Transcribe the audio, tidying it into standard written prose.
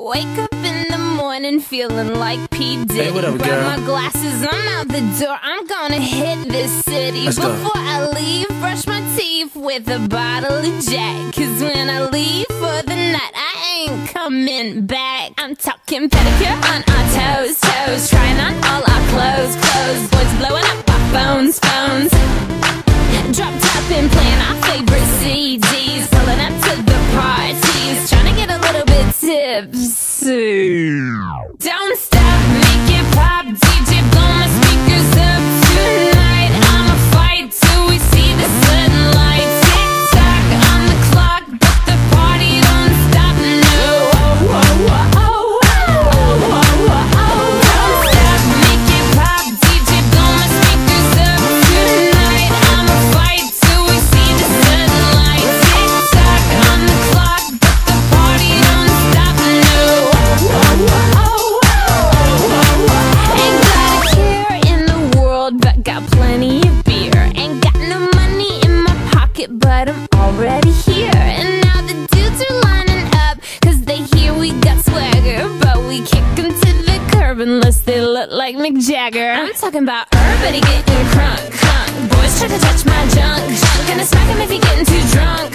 Wake up in the morning feeling like P. Diddy. Hey, what up, grab girl? my glasses, I'm out the door. I'm gonna hit this city. Let's go. Before I leave, brush my teeth with a bottle of Jack. Cause when I leave for the night, I ain't coming back. I'm talking pedicure on our toes, toes. Trying on all our clothes, clothes. Boys blowing up our phones, phones. Drop top and playing our favorite CDs. Pulling up to the parties, trying to get a little bit tipsy. Don't stop, make it pop, DJ blow my speakers up tonight. I'ma fight till we see the sunlight. Tick tock on the clock, but the party don't stop, no. Don't stop, make it pop, DJ blow my speakers up tonight. I'ma fight till we see the sunlight. Tick tock on the clock, but the party don't stop, no. Ain't got a care in the world, but got plenty of beer. Ain't got no money in my pocket, but I'm already here. And now the dudes are lining up, cause they hear we got swagger. But we kick them to the curb unless they look like Mick Jagger. I'm talking about everybody getting crunk, crunk. Boys try to touch my junk, junk. Gonna smack him if he getting too drunk.